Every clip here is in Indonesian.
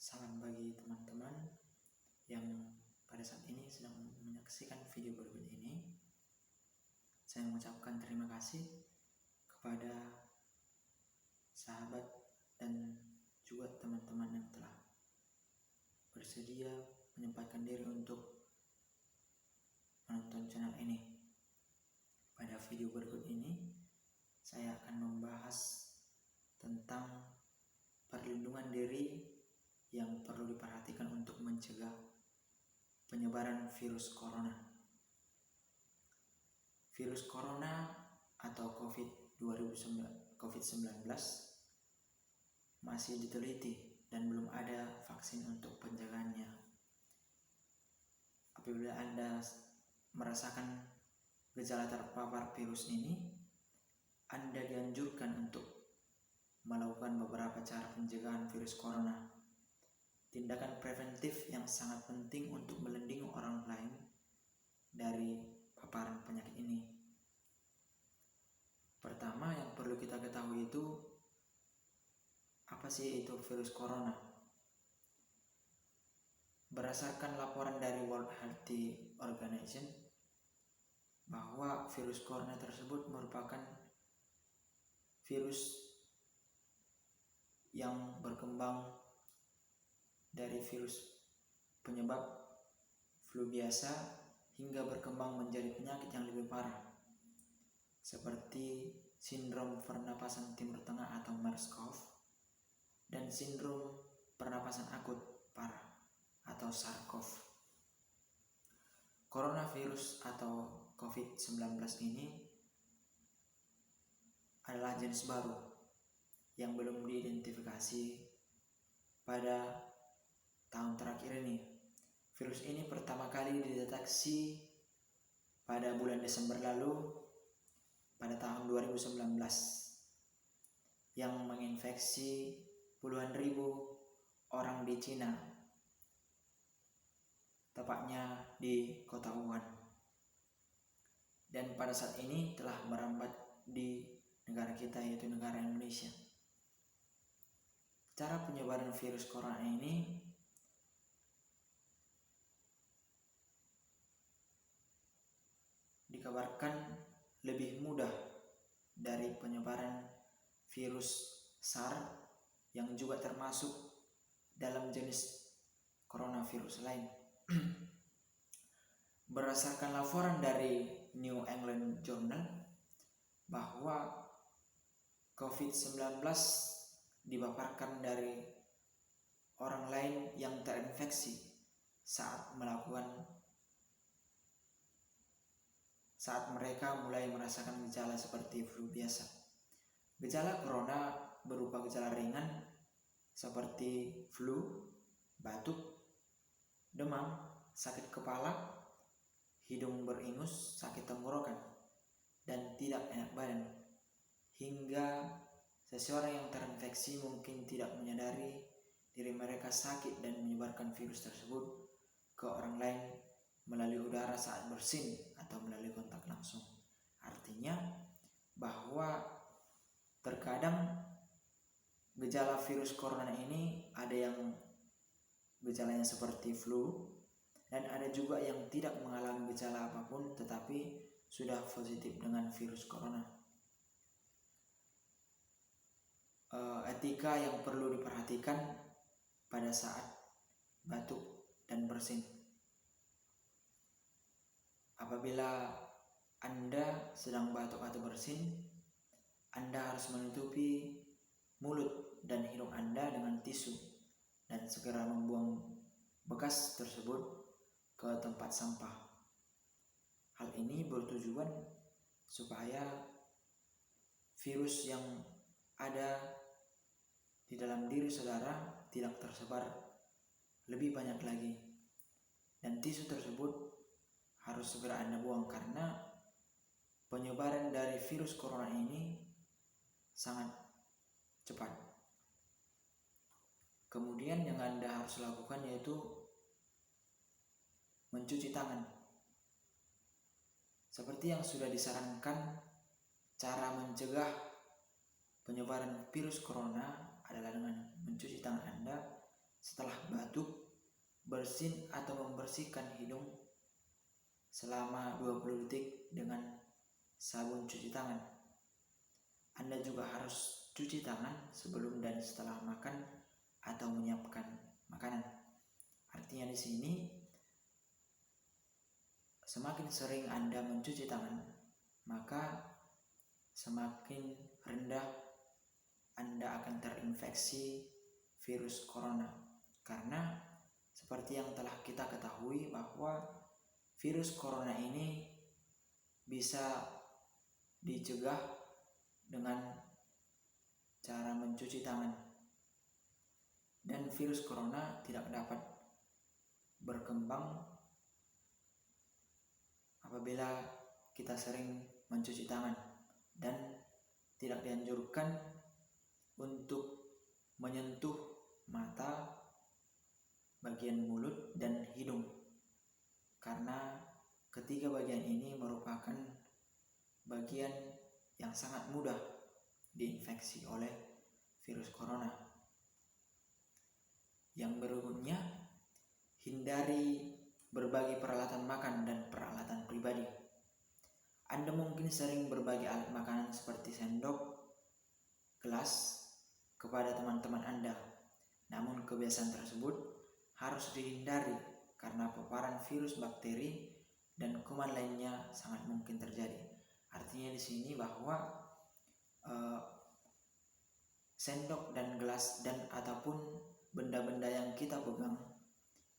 Salam bagi teman-teman yang pada saat ini sedang menyaksikan video berikut ini. Saya mengucapkan terima kasih kepada sahabat dan juga teman-teman yang telah bersedia menyempatkan diri untuk menonton channel ini. Pada video berikut ini, saya akan membahas tentang perlindungan diri yang perlu diperhatikan untuk mencegah penyebaran virus corona. Virus corona atau COVID-19 masih diteliti dan belum ada vaksin untuk penjagaannya. Apabila Anda merasakan gejala terpapar virus ini, Anda dianjurkan untuk melakukan beberapa cara pencegahan virus corona. Tindakan preventif yang sangat penting untuk melindungi orang lain dari paparan penyakit ini. Pertama yang perlu kita ketahui itu, apa sih itu virus corona? Berdasarkan laporan dari World Health Organization, bahwa virus corona tersebut merupakan virus yang berkembang dari virus penyebab flu biasa hingga berkembang menjadi penyakit yang lebih parah, seperti sindrom pernapasan Timur Tengah atau MERS-CoV dan sindrom pernapasan akut parah atau SARS-CoV. Coronavirus atau COVID-19 ini adalah jenis baru yang belum diidentifikasi pada tahun terakhir ini. Virus ini pertama kali dideteksi pada bulan Desember lalu pada tahun 2019 yang menginfeksi puluhan ribu orang di Cina, tepatnya di kota Wuhan. Dan pada saat ini telah merambat di negara kita, yaitu negara Indonesia. Cara penyebaran virus corona ini dikabarkan lebih mudah dari penyebaran virus SARS yang juga termasuk dalam jenis coronavirus lain. Berdasarkan laporan dari New England Journal bahwa COVID-19 dipaparkan dari orang lain yang terinfeksi saat mereka mulai merasakan gejala seperti flu biasa. Gejala corona berupa gejala ringan seperti flu, batuk, demam, sakit kepala, hidung beringus, sakit tenggorokan, dan tidak enak badan. Hingga seseorang yang terinfeksi mungkin tidak menyadari diri mereka sakit dan menyebarkan virus tersebut ke orang lain melalui udara saat bersin atau melalui kontak langsung. Artinya bahwa terkadang gejala virus corona ini ada yang gejalanya seperti flu dan ada juga yang tidak mengalami gejala apapun tetapi sudah positif dengan virus corona. Etika yang perlu diperhatikan pada saat batuk dan bersin. Apabila Anda sedang batuk atau bersin, Anda harus menutupi mulut dan hidung Anda dengan tisu dan segera membuang bekas tersebut ke tempat sampah. Hal ini bertujuan supaya virus yang ada di dalam diri saudara tidak tersebar lebih banyak lagi, dan tisu tersebut harus segera Anda buang karena penyebaran dari virus corona ini sangat cepat. Kemudian yang Anda harus lakukan yaitu mencuci tangan. Seperti yang sudah disarankan, cara mencegah penyebaran virus corona adalah dengan mencuci tangan Anda Setelah batuk, bersin atau membersihkan hidung selama 20 detik dengan sabun cuci tangan. Anda juga harus cuci tangan sebelum dan setelah makan atau menyiapkan makanan. Artinya di sini semakin sering Anda mencuci tangan, maka semakin rendah Anda akan terinfeksi virus corona. Karena seperti yang telah kita ketahui bahwa virus corona ini bisa dicegah dengan cara mencuci tangan. Dan virus corona tidak dapat berkembang apabila kita sering mencuci tangan, dan tidak dianjurkan untuk menyentuh mata, bagian mulut, dan hidung, karena ketiga bagian ini merupakan bagian yang sangat mudah diinfeksi oleh virus corona. Yang berikutnya, hindari berbagi peralatan makan dan peralatan pribadi. Anda mungkin sering berbagi alat makanan seperti sendok, gelas kepada teman-teman Anda. Namun kebiasaan tersebut harus dihindari karena paparan virus, bakteri, dan kuman lainnya sangat mungkin terjadi. Artinya di sini bahwa sendok dan gelas dan ataupun benda-benda yang kita pegang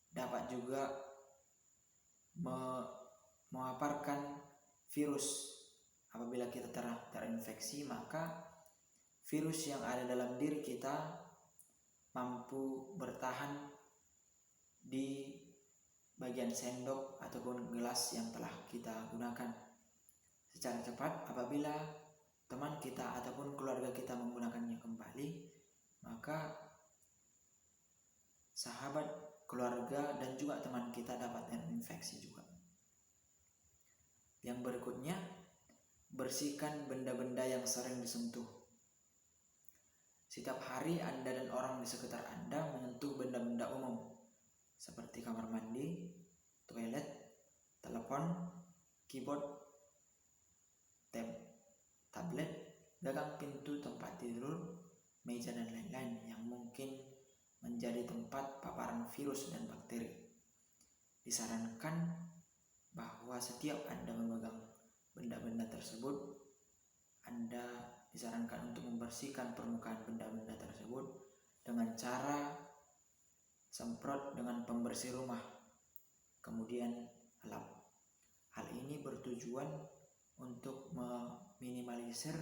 dapat juga memaparkan virus. Apabila kita terinfeksi, maka virus yang ada dalam diri kita mampu bertahan di bagian sendok ataupun gelas yang telah kita gunakan secara cepat. Apabila teman kita ataupun keluarga kita menggunakannya kembali, maka sahabat, keluarga, dan juga teman kita dapat terinfeksi juga. Yang berikutnya, bersihkan benda-benda yang sering disentuh. Setiap hari Anda dan orang di sekitar Anda menyentuh benda-benda umum seperti kamar mandi, toilet, telepon, keyboard, tablet, gagang pintu, tempat tidur, meja, dan lain-lain yang mungkin menjadi tempat paparan virus dan bakteri. Disarankan bahwa setiap Anda memegang benda-benda tersebut, Anda disarankan untuk membersihkan permukaan benda-benda tersebut dengan cara semprot dengan pembersih rumah, kemudian lap. Hal ini bertujuan untuk meminimalisir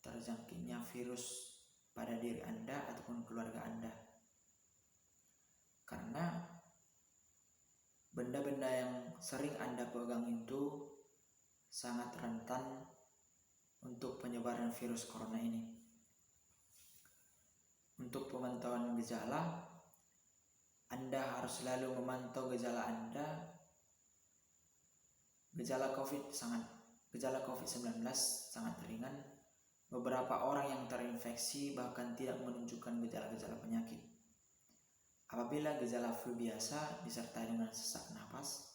terjangkitnya virus pada diri Anda ataupun keluarga Anda. Karena benda-benda yang sering Anda pegang itu sangat rentan untuk penyebaran virus corona ini. Untuk pemantauan gejala, Anda harus selalu memantau gejala Anda. Gejala COVID-19 sangat ringan. Beberapa orang yang terinfeksi bahkan tidak menunjukkan gejala-gejala penyakit. Apabila gejala flu biasa disertai dengan sesak napas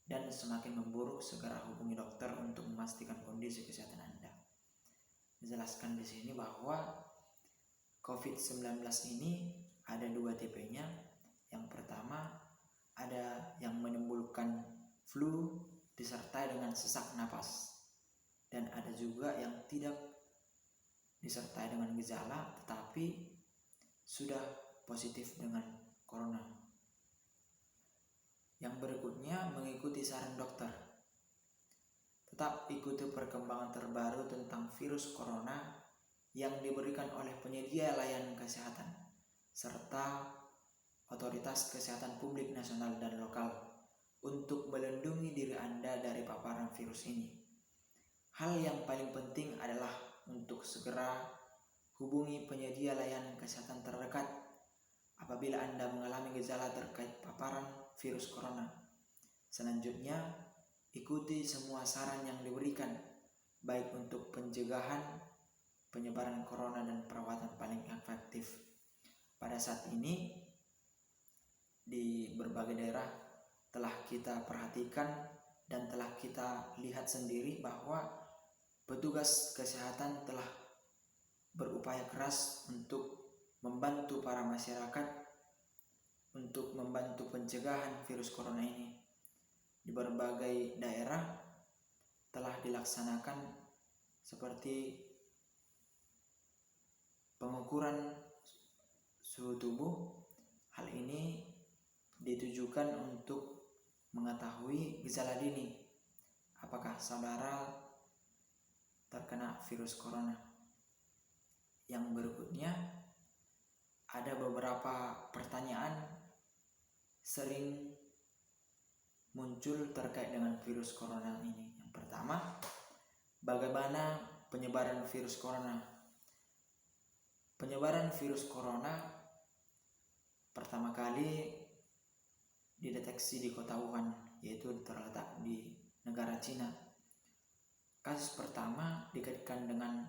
dan semakin memburuk, segera hubungi dokter untuk memastikan kondisi kesehatan Anda. Dijelaskan di sini bahwa COVID-19 ini ada 2 tipenya. Yang pertama, ada yang menimbulkan flu disertai dengan sesak napas, dan ada juga yang tidak disertai dengan gejala tetapi sudah positif dengan corona. Yang berikutnya, mengikuti saran dokter. Tetap ikuti perkembangan terbaru tentang virus corona yang diberikan oleh penyedia layanan kesehatan serta otoritas kesehatan publik nasional dan lokal untuk melindungi diri Anda dari paparan virus ini. Hal yang paling penting adalah untuk segera hubungi penyedia layanan kesehatan terdekat apabila Anda mengalami gejala terkait paparan virus corona. Selanjutnya, ikuti semua saran yang diberikan, baik untuk pencegahan penyebaran corona dan perawatan paling efektif. pada saat ini di berbagai daerah telah kita perhatikan dan telah kita lihat sendiri bahwa petugas kesehatan telah berupaya keras untuk membantu para masyarakat untuk membantu pencegahan virus corona ini. Di berbagai daerah telah dilaksanakan seperti pengukuran suhu tubuh. Hal ini ditujukan untuk mengetahui gejala dini apakah saudara terkena virus corona. Yang berikutnya, ada beberapa pertanyaan sering muncul terkait dengan virus corona ini. Yang pertama, bagaimana penyebaran virus corona? Penyebaran virus corona pertama kali dideteksi di kota Wuhan, yaitu terletak di negara Cina. Kasus pertama dikaitkan dengan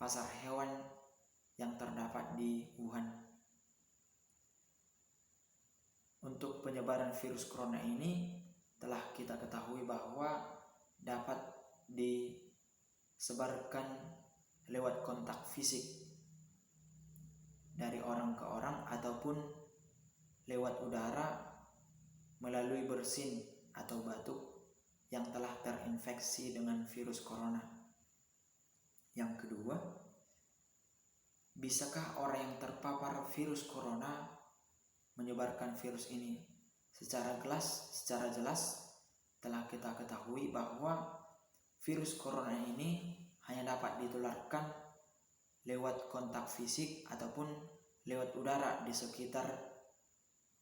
pasar hewan yang terdapat di Wuhan. Untuk penyebaran virus corona ini telah kita ketahui bahwa dapat disebarkan lewat kontak fisik dari orang ke orang ataupun lewat udara melalui bersin atau batuk yang telah terinfeksi dengan virus corona. Yang kedua, bisakah orang yang terpapar virus corona menyebarkan virus ini? Secara jelas telah kita ketahui bahwa virus corona ini hanya dapat ditularkan lewat kontak fisik ataupun lewat udara di sekitar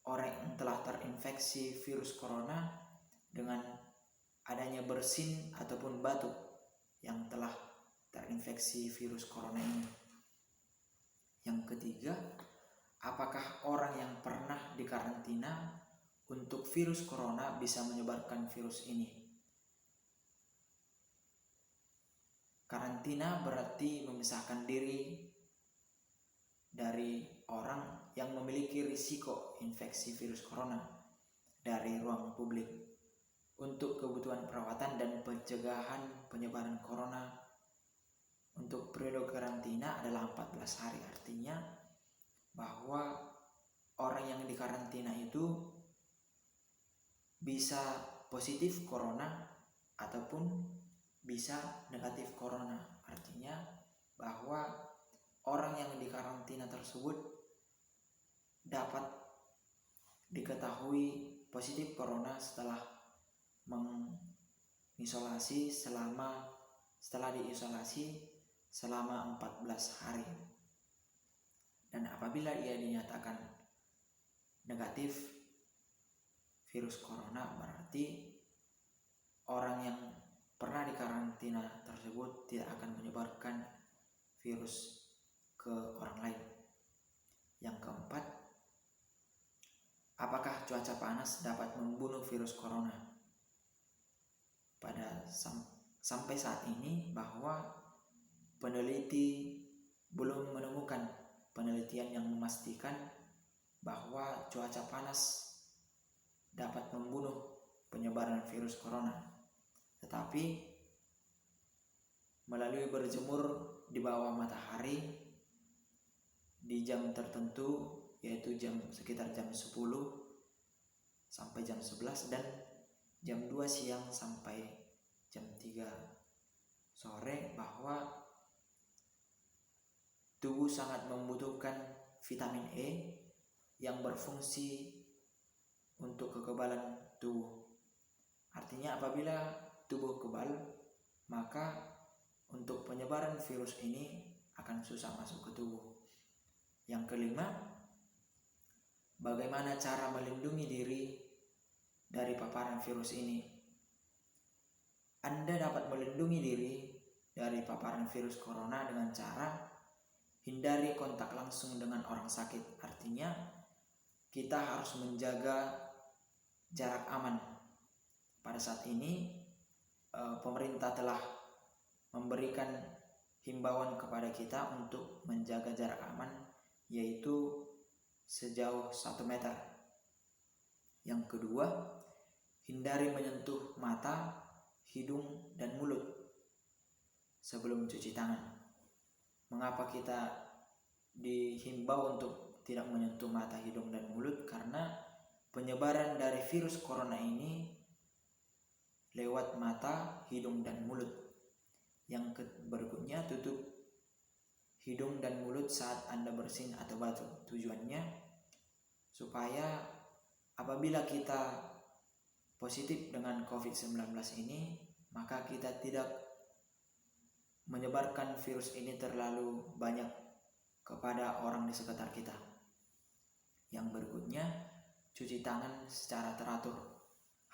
orang yang telah terinfeksi virus corona dengan adanya bersin ataupun batuk yang telah terinfeksi virus corona ini. Yang ketiga, apakah orang yang pernah dikarantina untuk virus corona bisa menyebarkan virus ini? Karantina berarti memisahkan diri dari orang yang memiliki risiko infeksi virus corona dari ruang publik. Untuk kebutuhan perawatan dan pencegahan penyebaran corona, untuk periode karantina adalah 14 hari. Artinya bahwa orang yang dikarantina itu bisa positif corona ataupun bisa negatif corona. Artinya bahwa orang yang dikarantina tersebut dapat diketahui positif corona setelah diisolasi selama 14 hari. Dan apabila ia dinyatakan negatif virus corona, berarti orang yang pernah dikarantina tersebut tidak akan menyebarkan virus ke orang lain. Yang keempat, apakah cuaca panas dapat membunuh virus corona? Sampai saat ini bahwa peneliti belum menemukan penelitian yang memastikan bahwa cuaca panas dapat membunuh penyebaran virus corona. Tetapi melalui berjemur di bawah matahari di jam tertentu, yaitu sekitar jam 10 sampai jam 11 dan jam 2 siang sampai jam 3 sore, bahwa tubuh sangat membutuhkan vitamin E yang berfungsi untuk kekebalan tubuh. Artinya apabila tubuh kebal, maka untuk penyebaran virus ini akan susah masuk ke tubuh. Yang kelima, bagaimana cara melindungi diri dari paparan virus ini? Anda dapat melindungi diri dari paparan virus corona dengan cara hindari kontak langsung dengan orang sakit. Artinya kita harus menjaga jarak aman. Pada saat ini pemerintah telah memberikan himbauan kepada kita untuk menjaga jarak aman, yaitu sejauh 1 meter. Yang kedua, hindari menyentuh mata, hidung, dan mulut sebelum cuci tangan. Mengapa kita dihimbau untuk tidak menyentuh mata, hidung, dan mulut? Karena penyebaran dari virus corona ini lewat mata, hidung, dan mulut. Yang berikutnya, tutup hidung dan mulut saat Anda bersin atau batuk. Tujuannya supaya apabila kita positif dengan COVID-19 ini, maka kita tidak menyebarkan virus ini terlalu banyak kepada orang di sekitar kita. Yang berikutnya, cuci tangan secara teratur.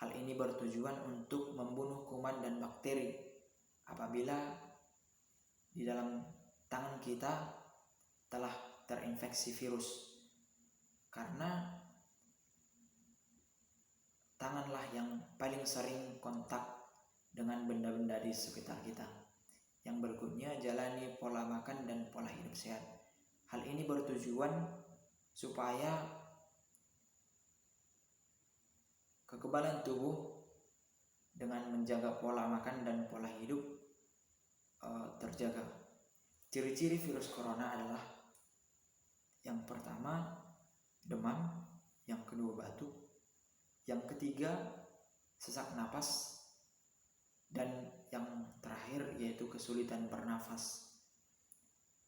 Hal ini bertujuan untuk membunuh kuman dan bakteri apabila di dalam tangan kita telah terinfeksi virus. Karena tanganlah yang paling sering kontak dengan benda-benda di sekitar kita. Yang berikutnya, jalani pola makan dan pola hidup sehat. Hal ini bertujuan supaya kekebalan tubuh dengan menjaga pola makan dan pola hidup terjaga. Ciri-ciri virus corona adalah yang pertama demam, yang kedua batuk, yang ketiga sesak napas, dan yang terakhir yaitu kesulitan bernafas.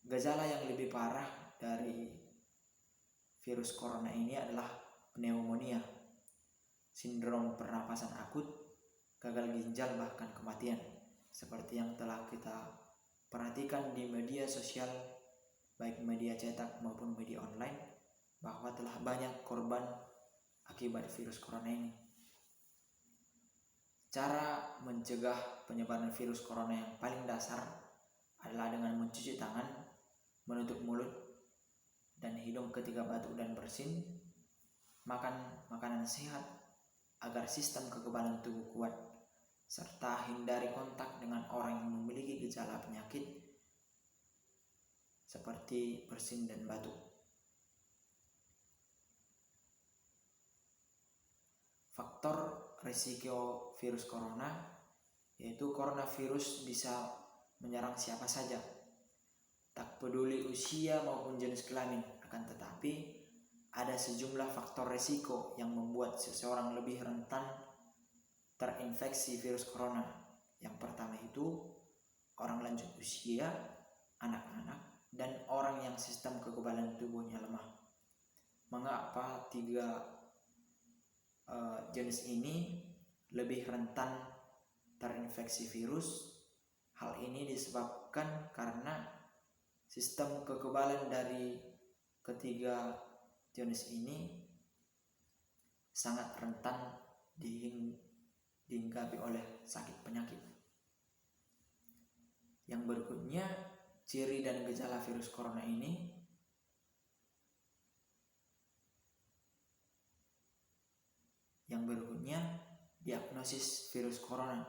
Gejala yang lebih parah dari virus corona ini adalah pneumonia, sindrom pernapasan akut, gagal ginjal, bahkan kematian. Seperti yang telah kita perhatikan di media sosial, baik media cetak maupun media online, bahwa telah banyak korban akibat virus corona ini. Cara mencegah penyebaran virus corona yang paling dasar adalah dengan mencuci tangan, menutup mulut dan hidung ketika batuk dan bersin, makan makanan sehat agar sistem kekebalan tubuh kuat, serta hindari kontak dengan orang yang memiliki gejala penyakit seperti bersin dan batuk. Faktor risiko virus corona yaitu coronavirus bisa menyerang siapa saja, tak peduli usia maupun jenis kelamin. Akan tetapi ada sejumlah faktor risiko yang membuat seseorang lebih rentan terinfeksi virus corona. Yang pertama itu orang lanjut usia, anak-anak, dan orang yang sistem kekebalan tubuhnya lemah. Mengapa tiga jenis ini lebih rentan terinfeksi virus? Hal ini disebabkan karena sistem kekebalan dari ketiga jenis ini sangat rentan dihinggapi oleh sakit penyakit. Yang berikutnya, ciri dan gejala virus corona ini. Yang berikutnya, diagnosis virus corona.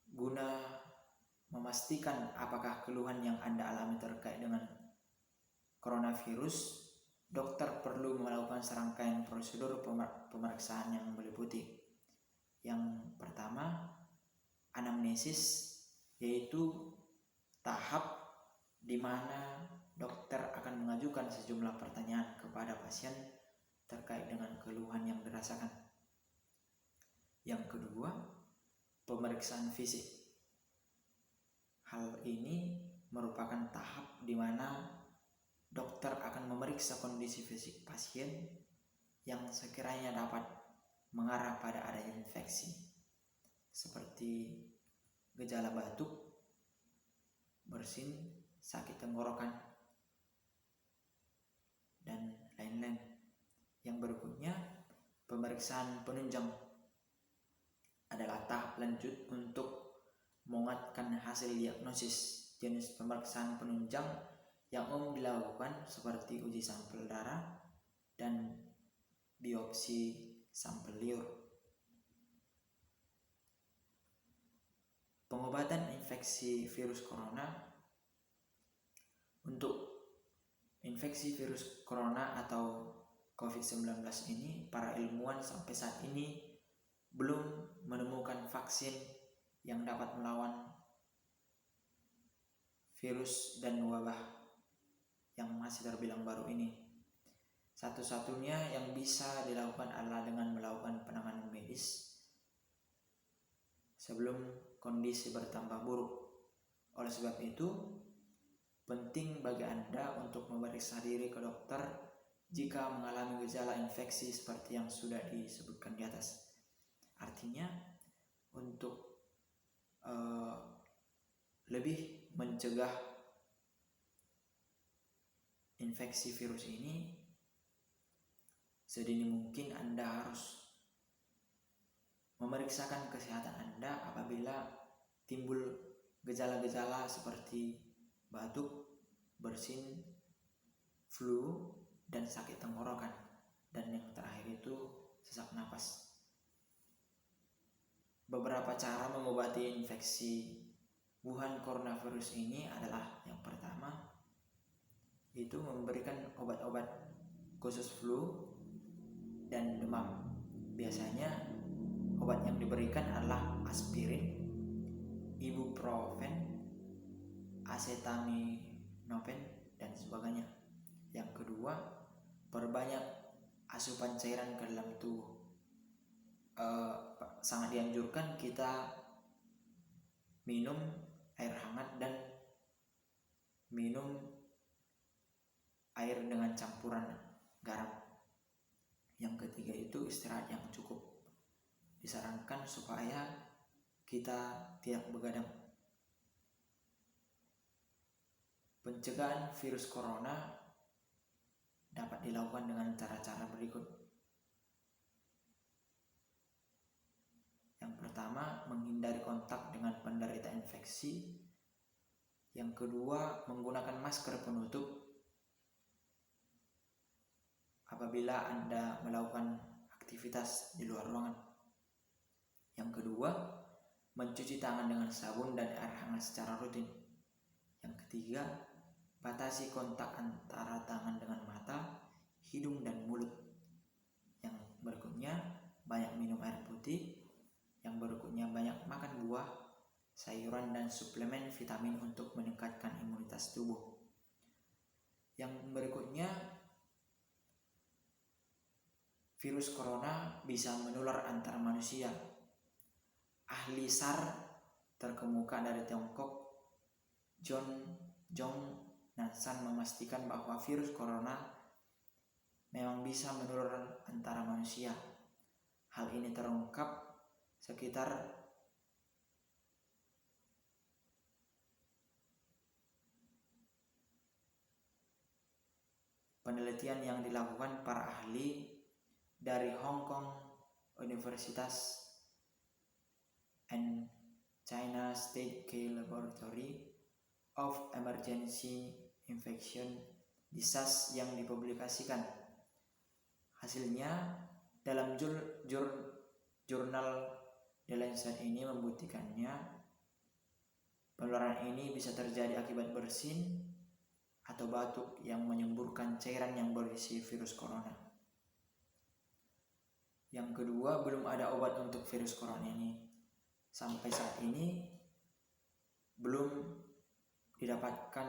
Guna memastikan apakah keluhan yang Anda alami terkait dengan coronavirus, dokter perlu melakukan serangkaian prosedur pemeriksaan yang meliputi. Yang pertama, anamnesis, yaitu tahap di mana dokter akan mengajukan sejumlah pertanyaan kepada pasien terkait dengan keluhan yang dirasakan. Yang kedua, pemeriksaan fisik. Hal ini merupakan tahap di mana dokter akan memeriksa kondisi fisik pasien yang sekiranya dapat mengarah pada adanya infeksi, seperti gejala batuk, bersin, sakit tenggorokan, dan lain-lain. Yang berikutnya, pemeriksaan penunjang adalah tahap lanjut untuk menguatkan hasil diagnosis. Jenis pemeriksaan penunjang yang umum dilakukan seperti uji sampel darah dan biopsi sampel liur. Pengobatan infeksi virus corona. Untuk infeksi virus corona atau COVID-19 ini, para ilmuwan sampai saat ini belum menemukan vaksin yang dapat melawan virus dan wabah yang masih terbilang baru ini. Satu-satunya yang bisa dilakukan adalah dengan melakukan penanganan medis sebelum kondisi bertambah buruk. Oleh sebab itu, penting bagi Anda untuk memeriksa diri ke dokter jika mengalami gejala infeksi seperti yang sudah disebutkan di atas. Artinya, untuk lebih mencegah infeksi virus ini, sedini mungkin Anda harus memeriksakan kesehatan Anda apabila timbul gejala-gejala seperti batuk, bersin, flu, dan sakit tenggorokan. Dan yang terakhir itu sesak napas. Beberapa cara mengobati infeksi Wuhan coronavirus ini adalah yang pertama, yaitu memberikan obat-obat khusus flu dan demam. Biasanya obat yang diberikan adalah aspirin, ibuprofen, acetaminophen, dan sebagainya. Yang kedua, perbanyak asupan cairan ke dalam tubuh. Sangat dianjurkan kita minum air hangat dan minum air dengan campuran garam. Yang ketiga itu istirahat yang cukup. Disarankan supaya kita tidak begadang. Pencegahan virus corona dapat dilakukan dengan cara-cara berikut. Yang pertama, menghindari kontak dengan penderita infeksi. Yang kedua, menggunakan masker penutup apabila Anda melakukan aktivitas di luar ruangan. Yang kedua, mencuci tangan dengan sabun dan air hangat secara rutin. Yang ketiga, batasi kontak antara tangan dengan mata, hidung, dan mulut. Yang berikutnya, banyak minum air putih. Yang berikutnya, banyak makan buah, sayuran, dan suplemen vitamin untuk meningkatkan imunitas tubuh. Yang berikutnya, virus corona bisa menular antar manusia. Ahli SAR terkemuka dari Tiongkok, John Nansan, memastikan bahwa virus corona memang bisa menular antara manusia. Hal ini terungkap sekitar penelitian yang dilakukan para ahli dari Hong Kong Universitas and China State Key Laboratory of Emergency Infection Disease yang dipublikasikan. Hasilnya dalam jurnal The Lancet ini membuktikannya penularan ini bisa terjadi akibat bersin atau batuk yang menyemburkan cairan yang berisi virus corona. Yang kedua, belum ada obat untuk virus corona ini. Sampai saat ini belum didapatkan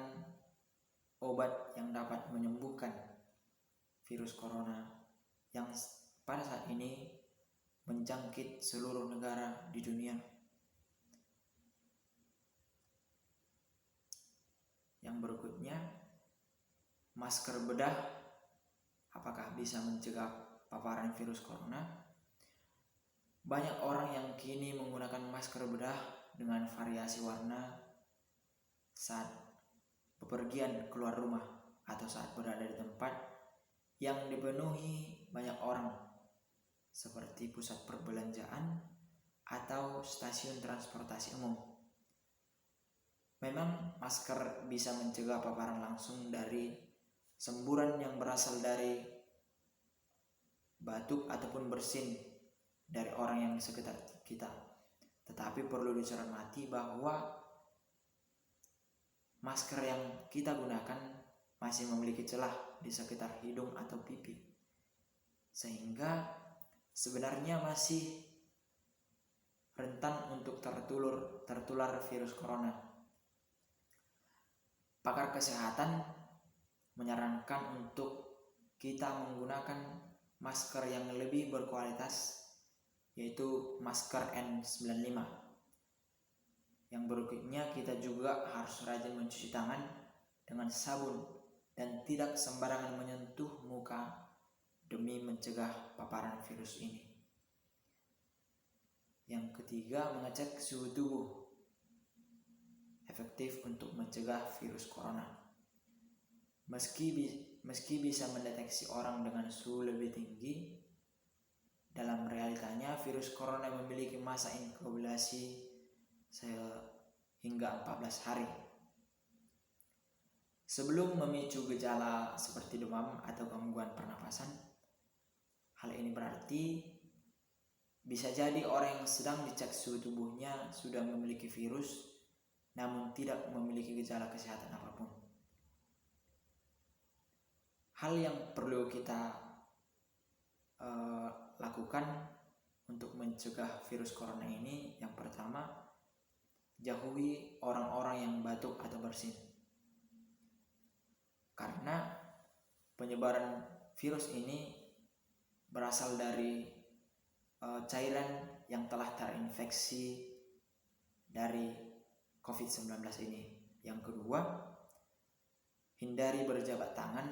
obat yang dapat menyembuhkan virus corona yang pada saat ini menjangkit seluruh negara di dunia. Yang berikutnya, masker bedah apakah bisa mencegah paparan virus corona? Banyak orang yang kini menggunakan masker bedah dengan variasi warna saat bepergian keluar rumah atau saat berada di tempat yang dipenuhi banyak orang seperti pusat perbelanjaan atau stasiun transportasi umum. Memang masker bisa mencegah paparan langsung dari semburan yang berasal dari batuk ataupun bersin dari orang yang di sekitar kita. Tetapi perlu dicermati bahwa masker yang kita gunakan masih memiliki celah di sekitar hidung atau pipi, sehingga sebenarnya masih rentan untuk tertular virus corona. Pakar kesehatan menyarankan untuk kita menggunakan masker yang lebih berkualitas, yaitu masker N95. Yang berikutnya, kita juga harus rajin mencuci tangan dengan sabun dan tidak sembarangan menyentuh muka demi mencegah paparan virus ini. Yang ketiga, mengecek suhu tubuh efektif untuk mencegah virus corona. Meski bisa mendeteksi orang dengan suhu lebih tinggi, dalam realitanya virus corona memiliki masa inkubasi hingga 14 hari. Sebelum memicu gejala seperti demam atau gangguan pernapasan, hal ini berarti bisa jadi orang yang sedang dicek suhu tubuhnya sudah memiliki virus, namun tidak memiliki gejala kesehatan apapun. Hal yang perlu kita lakukan untuk mencegah virus corona ini, yang pertama, jauhi orang-orang yang batuk atau bersin. Karena penyebaran virus ini berasal dari cairan yang telah terinfeksi dari COVID-19 ini. Yang kedua, hindari berjabat tangan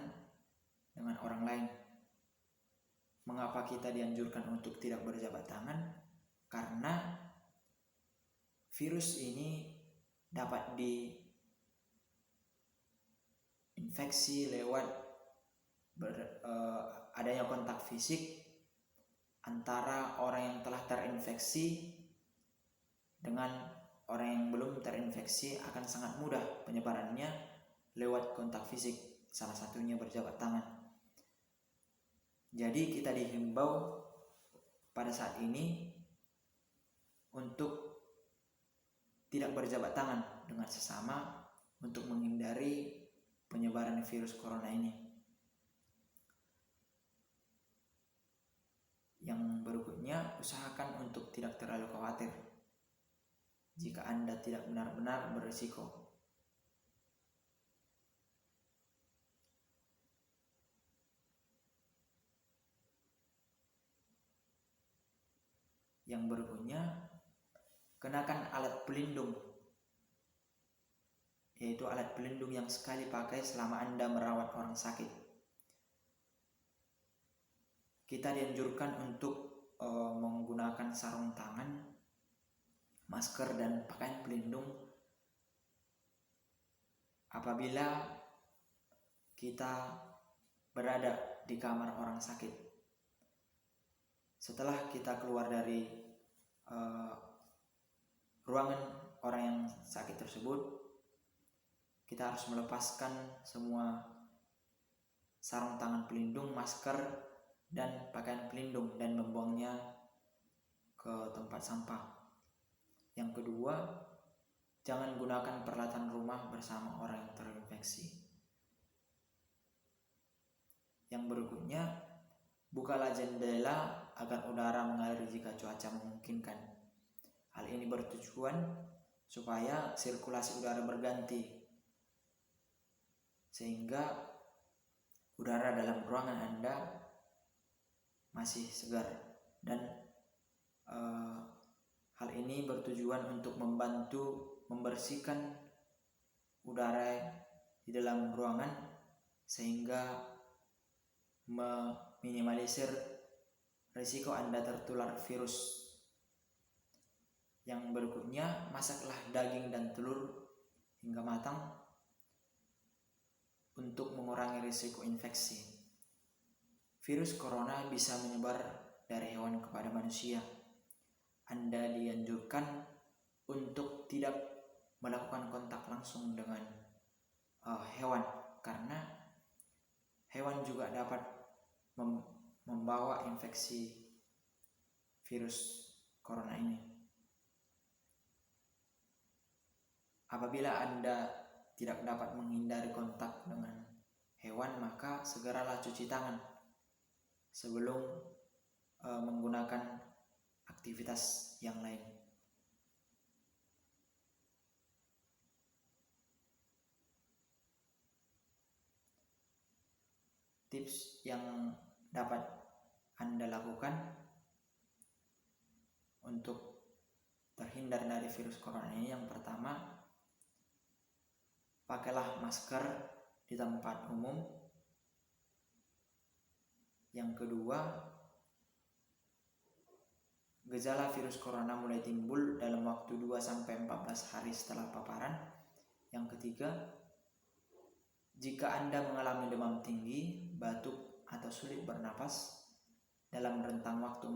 dengan orang lain. Mengapa kita dianjurkan untuk tidak berjabat tangan? Karena virus ini dapat diinfeksi lewat adanya kontak fisik antara orang yang telah terinfeksi dengan orang yang belum terinfeksi. Akan sangat mudah penyebarannya lewat kontak fisik, salah satunya berjabat tangan. Jadi kita dihimbau pada saat ini untuk tidak berjabat tangan dengan sesama untuk menghindari penyebaran virus corona ini. Yang berikutnya, usahakan untuk tidak terlalu khawatir jika Anda tidak benar-benar berisiko. Yang berikutnya, kenakan alat pelindung, yaitu alat pelindung yang sekali pakai selama Anda merawat orang sakit. Kita dianjurkan untuk menggunakan sarung tangan, masker, dan pakaian pelindung apabila kita berada di kamar orang sakit. Setelah kita keluar dari ruangan orang yang sakit tersebut, kita harus melepaskan semua sarung tangan pelindung, masker, dan pakaian pelindung dan membuangnya ke tempat sampah. Yang kedua, jangan gunakan peralatan rumah bersama orang yang terinfeksi. Yang berikutnya, bukalah jendela agar udara mengalir jika cuaca memungkinkan. Hal ini bertujuan supaya sirkulasi udara berganti, sehingga udara dalam ruangan Anda masih segar. Dan hal ini bertujuan untuk membantu membersihkan udara di dalam ruangan sehingga meminimalisir risiko Anda tertular virus. Yang berikutnya, masaklah daging dan telur hingga matang untuk mengurangi risiko infeksi. Virus corona bisa menyebar dari hewan kepada manusia. Anda dianjurkan untuk tidak melakukan kontak langsung dengan hewan, karena hewan juga dapat membawa infeksi virus corona ini. Apabila Anda tidak dapat menghindari kontak dengan hewan, maka segeralah cuci tangan sebelum menggunakan aktivitas yang lain. Tips yang dapat Anda lakukan untuk terhindar dari virus corona ini, yang pertama, pakailah masker di tempat umum. Yang kedua, gejala virus corona mulai timbul dalam waktu 2-14 hari setelah paparan. Yang ketiga, jika Anda mengalami demam tinggi, batuk, atau sulit bernapas dalam rentang waktu